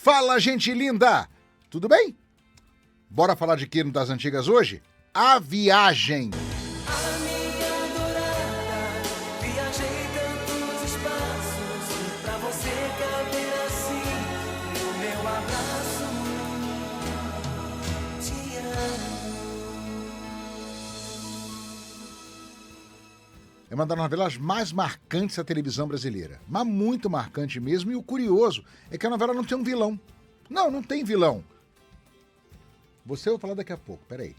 Fala, gente linda! Tudo bem? Bora falar de que no Das Antigas hoje? A Viagem. Amiga adorada, viajei tantos espaços pra você caber assim no meu abraço. Te amo. É uma das novelas mais marcantes da televisão brasileira. Mas muito marcante mesmo. E o curioso é que a novela não tem um vilão. Não tem vilão. Você vai falar daqui a pouco, peraí.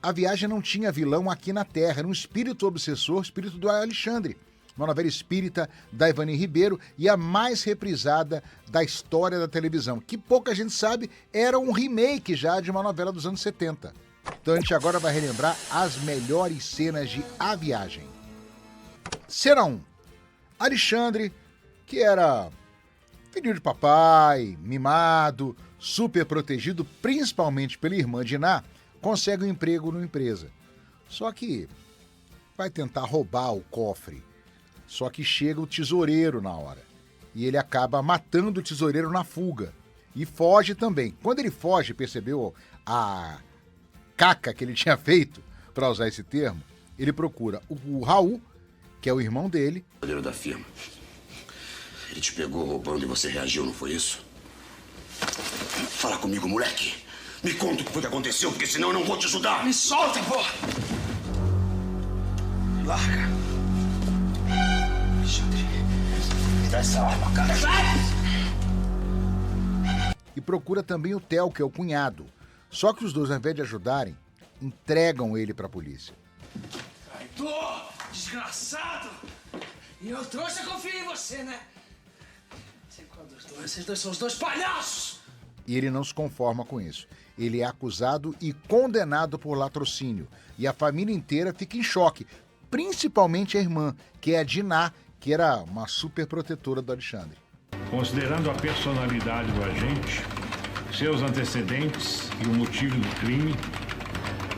A Viagem não tinha vilão aqui na Terra. Era um espírito obsessor, espírito do Alexandre. Uma novela espírita da Ivani Ribeiro e a mais reprisada da história da televisão. Que pouca gente sabe, era um remake já de uma novela dos anos 70. Então a gente agora vai relembrar as melhores cenas de A Viagem. Cena 1. Alexandre, que era filhinho de papai, mimado, super protegido, principalmente pela irmã Diná, consegue um emprego numa empresa. Só que vai tentar roubar o cofre. Só que chega o tesoureiro na hora. E ele acaba matando o tesoureiro na fuga. E foge também. Quando ele foge, percebeu a caca que ele tinha feito, para usar esse termo, ele procura o Raul, que é o irmão dele. O da firma. Ele te pegou roubando e você reagiu, não foi isso? Fala comigo, moleque. Me conta o que foi que aconteceu, porque senão eu não vou te ajudar. Me solta, pô! Larga. Alexandre, me dá essa arma, cara. E procura também o Theo, que é o cunhado. Só que os dois, ao invés de ajudarem, entregam ele pra polícia. Traidor! Desgraçado! E eu trouxe a confiar em você, né? Esses dois são os dois palhaços! E ele não se conforma com isso. Ele é acusado e condenado por latrocínio. E a família inteira fica em choque. Principalmente a irmã, que é a Diná, que era uma super protetora do Alexandre. Considerando a personalidade do agente, seus antecedentes e o motivo do crime,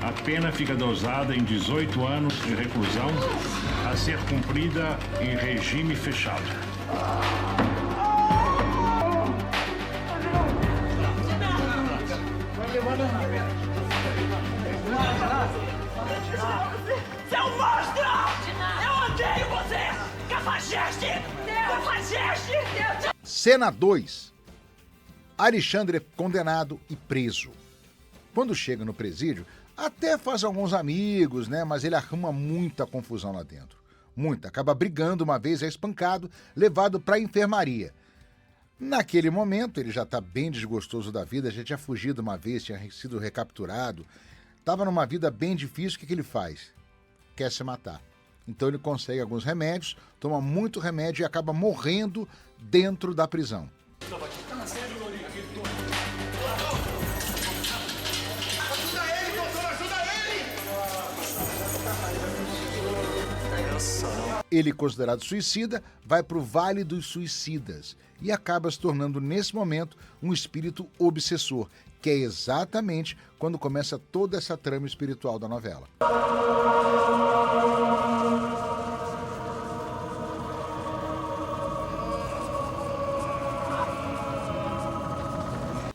a pena fica dosada em 18 anos de reclusão a ser cumprida em regime fechado. Seu monstro! Eu odeio você! Cafajeste! Cafajeste! Cena 2. Alexandre é condenado e preso. Quando chega no presídio, até faz alguns amigos, né? Mas ele arruma muita confusão lá dentro. Muita. Acaba brigando uma vez, é espancado, levado para a enfermaria. Naquele momento, ele já está bem desgostoso da vida, já tinha fugido uma vez, tinha sido recapturado. Estava numa vida bem difícil, o que ele faz? Quer se matar. Então ele consegue alguns remédios, toma muito remédio e acaba morrendo dentro da prisão. Ele, considerado suicida, vai para o Vale dos Suicidas e acaba se tornando, nesse momento, um espírito obsessor, que é exatamente quando começa toda essa trama espiritual da novela.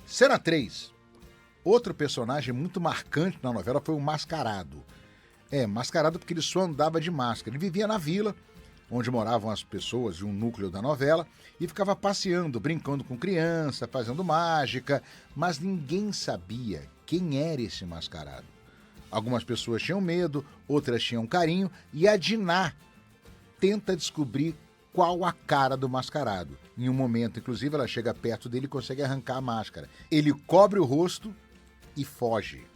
Cena 3. Outro personagem muito marcante na novela foi o Mascarado. Mascarado porque ele só andava de máscara. Ele vivia na vila, onde moravam as pessoas de um núcleo da novela, e ficava passeando, brincando com criança, fazendo mágica, mas ninguém sabia quem era esse mascarado. Algumas pessoas tinham medo, outras tinham carinho, e a Diná tenta descobrir qual a cara do mascarado. Em um momento, inclusive, ela chega perto dele e consegue arrancar a máscara. Ele cobre o rosto e foge.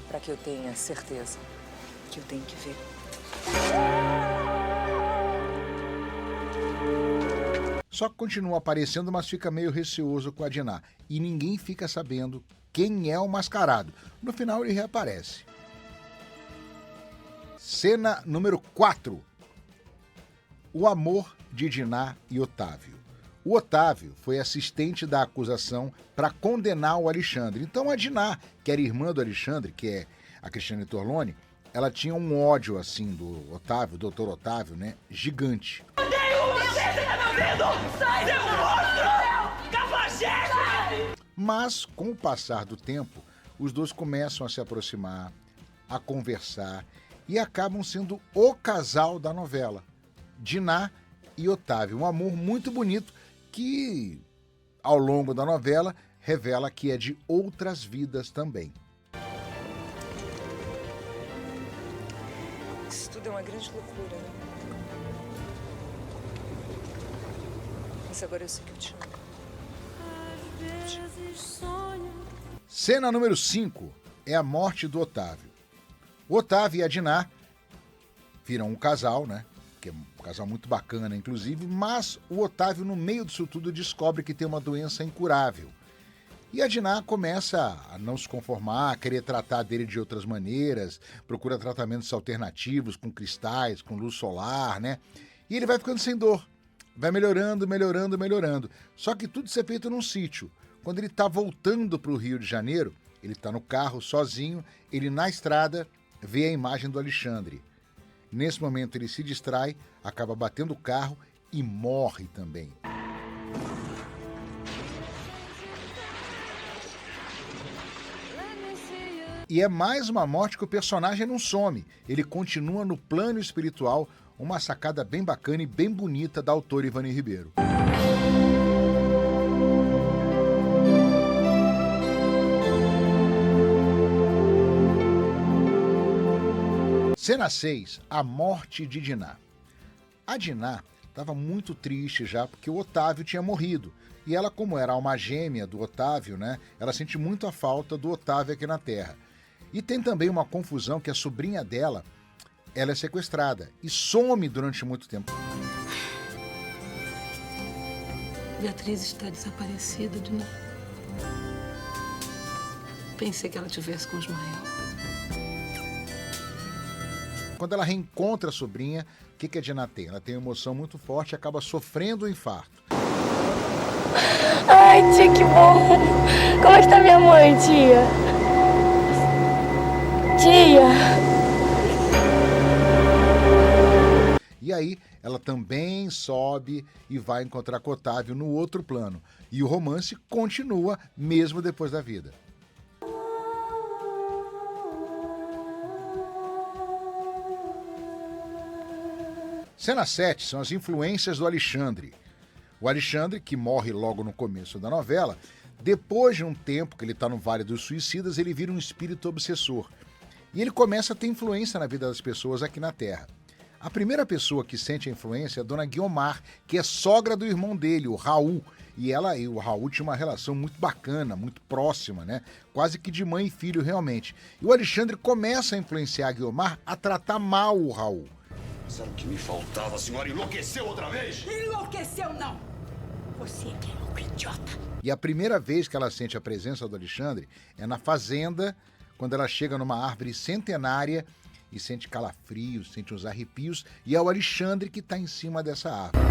Para que eu tenha certeza que eu tenho que ver. Só que continua aparecendo, mas fica meio receoso com a Diná. E ninguém fica sabendo quem é o mascarado. No final ele reaparece. Cena número 4. O amor de Diná e Otávio. O Otávio foi assistente da acusação para condenar o Alexandre. Então a Diná, que era irmã do Alexandre, que é a Cristiane Torlone, ela tinha um ódio, assim, do Otávio, doutor Otávio, né? Gigante. Odeio você, você tá me ouvindo? Sai, demônio! Mas, com o passar do tempo, os dois começam a se aproximar, a conversar e acabam sendo o casal da novela, Diná e Otávio. Um amor muito bonito que, ao longo da novela, revela que é de outras vidas também. Isso tudo é uma grande loucura, né? Mas agora eu sei que eu te amo. Cena número 5 é a morte do Otávio. O Otávio e a Diná viram um casal, né? Que é um casal muito bacana, inclusive, mas o Otávio, no meio disso tudo, descobre que tem uma doença incurável. E a Diná começa a não se conformar, a querer tratar dele de outras maneiras, procura tratamentos alternativos, com cristais, com luz solar, né? E ele vai ficando sem dor. Vai melhorando, melhorando, melhorando. Só que tudo isso é feito num sítio. Quando ele está voltando para o Rio de Janeiro, ele está no carro sozinho, ele na estrada vê a imagem do Alexandre. Nesse momento ele se distrai, acaba batendo o carro e morre também. E é mais uma morte que o personagem não some. Ele continua no plano espiritual, uma sacada bem bacana e bem bonita da autora Ivani Ribeiro. Cena 6, a morte de Diná. A Diná estava muito triste já porque o Otávio tinha morrido. E ela, como era alma gêmea do Otávio, né, ela sente muito a falta do Otávio aqui na Terra. E tem também uma confusão que a sobrinha dela, ela é sequestrada e some durante muito tempo. Beatriz está desaparecida, Diná. Pensei que ela estivesse com Ismael. Quando ela reencontra a sobrinha, o que a Diná tem? Ela tem uma emoção muito forte e acaba sofrendo um infarto. Ai, tia, que bom! Como é que tá minha mãe, tia? Tia! E aí, ela também sobe e vai encontrar com Otávio no outro plano. E o romance continua mesmo depois da vida. Cena 7 são as influências do Alexandre. O Alexandre, que morre logo no começo da novela, depois de um tempo que ele está no Vale dos Suicidas, ele vira um espírito obsessor. E ele começa a ter influência na vida das pessoas aqui na Terra. A primeira pessoa que sente a influência é a dona Guiomar, que é sogra do irmão dele, o Raul. E ela e o Raul tinham uma relação muito bacana, muito próxima, né? Quase que de mãe e filho, realmente. E o Alexandre começa a influenciar a Guiomar a tratar mal o Raul. Mas era o que me faltava, a senhora enlouqueceu outra vez? Enlouqueceu, não! Você é que é louco, idiota! E a primeira vez que ela sente a presença do Alexandre é na fazenda, quando ela chega numa árvore centenária e sente calafrios, sente uns arrepios, e é o Alexandre que está em cima dessa árvore.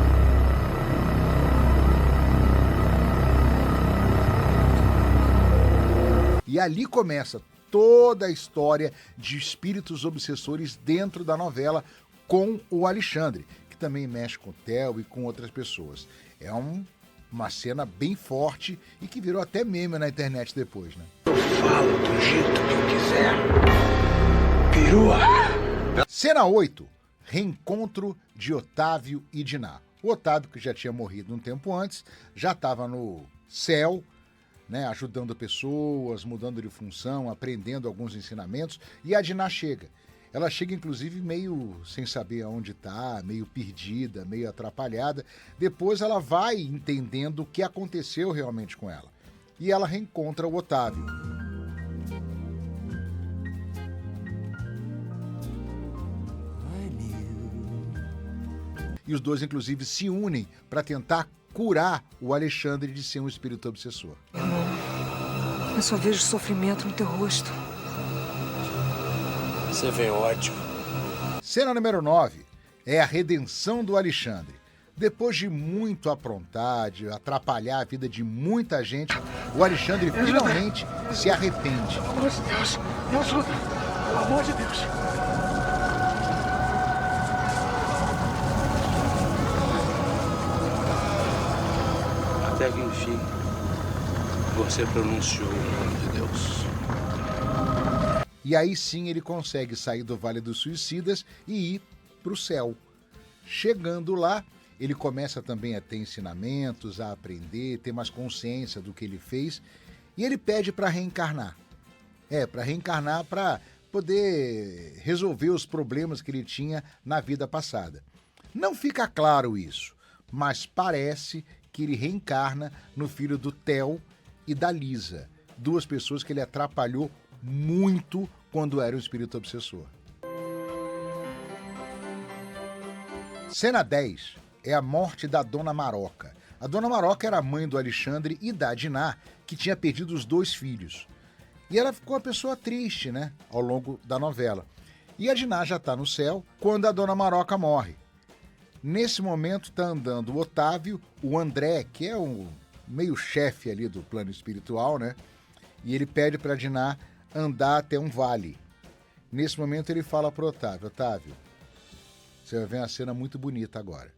E ali começa toda a história de espíritos obsessores dentro da novela com o Alexandre, que também mexe com o Theo e com outras pessoas. É uma cena bem forte e que virou até meme na internet depois, né? Eu falo do jeito que eu quiser. Perua! Cena 8. Reencontro de Otávio e Diná. O Otávio, que já tinha morrido um tempo antes, já estava no céu, né, ajudando pessoas, mudando de função, aprendendo alguns ensinamentos, e a Diná chega. Ela chega, inclusive, meio sem saber aonde está, meio perdida, meio atrapalhada. Depois ela vai entendendo o que aconteceu realmente com ela. E ela reencontra o Otávio. E os dois, inclusive, se unem para tentar curar o Alexandre de ser um espírito obsessor. Eu só vejo sofrimento no teu rosto. Você vê ódio. Cena número 9 é a redenção do Alexandre. Depois de muito aprontar, de atrapalhar a vida de muita gente, o Alexandre finalmente se arrepende. Pelo amor de Deus, me ajuda. Pelo amor de Deus. Até que enfim, Você pronunciou o nome de Deus. E aí sim ele consegue sair do Vale dos Suicidas e ir para o céu. Chegando lá, ele começa também a ter ensinamentos, a aprender, ter mais consciência do que ele fez. E ele pede para reencarnar. Para reencarnar para poder resolver os problemas que ele tinha na vida passada. Não fica claro isso, mas parece que ele reencarna no filho do Theo e da Lisa, duas pessoas que ele atrapalhou muito quando era um espírito obsessor. Cena 10 é a morte da Dona Maroca. A Dona Maroca era a mãe do Alexandre e da Diná, que tinha perdido os 2 filhos. E ela ficou uma pessoa triste, né, ao longo da novela. E a Diná já está no céu quando a Dona Maroca morre. Nesse momento está andando o Otávio, o André, que é o meio chefe ali do plano espiritual, né? E ele pede para a Diná andar até um vale. Nesse momento ele fala para o Otávio: Otávio, você vai ver uma cena muito bonita agora.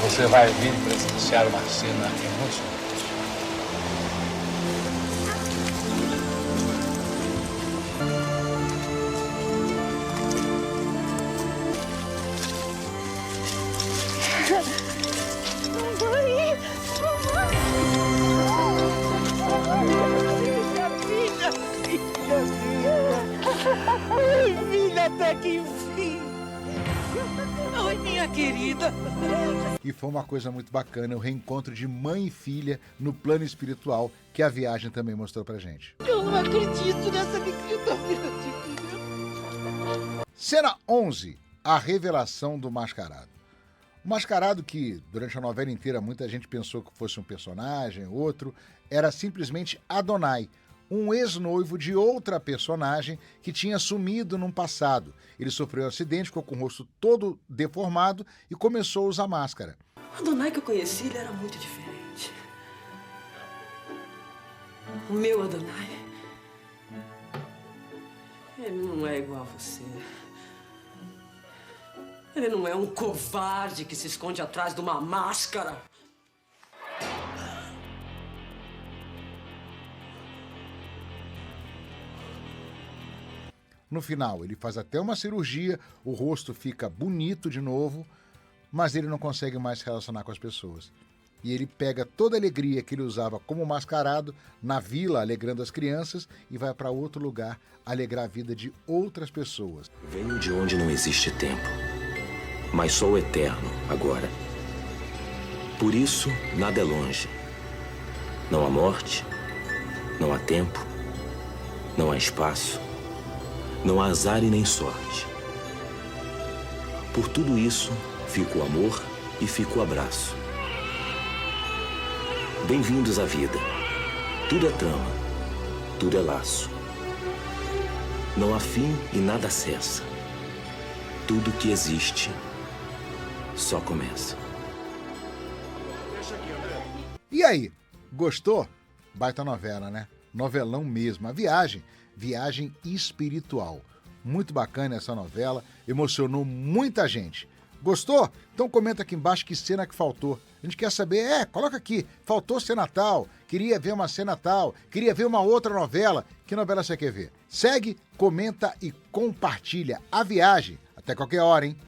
Você vai vir presenciar uma cena emocionante. Até que enfim. Oi, minha querida. E foi uma coisa muito bacana, o reencontro de mãe e filha no plano espiritual, que a viagem também mostrou pra gente. Eu não acredito nessa alegria tão grande. Cena 11, a revelação do mascarado. O mascarado, que durante a novela inteira muita gente pensou que fosse um personagem, outro, era simplesmente Adonai, um ex-noivo de outra personagem que tinha sumido num passado. Ele sofreu um acidente, ficou com o rosto todo deformado e começou a usar máscara. O Adonai que eu conheci, ele era muito diferente. O meu Adonai, ele não é igual a você. Ele não é um covarde que se esconde atrás de uma máscara. No final, ele faz até uma cirurgia, o rosto fica bonito de novo, mas ele não consegue mais se relacionar com as pessoas. E ele pega toda a alegria que ele usava como mascarado na vila, alegrando as crianças, e vai para outro lugar alegrar a vida de outras pessoas. Venho de onde não existe tempo, mas sou o eterno agora. Por isso, nada é longe. Não há morte, não há tempo, não há espaço. Não há azar e nem sorte. Por tudo isso, fica o amor e fica o abraço. Bem-vindos à vida. Tudo é trama, tudo é laço. Não há fim e nada cessa. Tudo que existe só começa. E aí, gostou? Baita novela, né? Novelão mesmo. A viagem espiritual. Muito bacana essa novela, emocionou muita gente. Gostou? Então comenta aqui embaixo que cena que faltou. A gente quer saber, coloca aqui, faltou cena tal, queria ver uma cena tal, queria ver uma outra novela. Que novela você quer ver? Segue, comenta e compartilha. A viagem. Até qualquer hora, hein?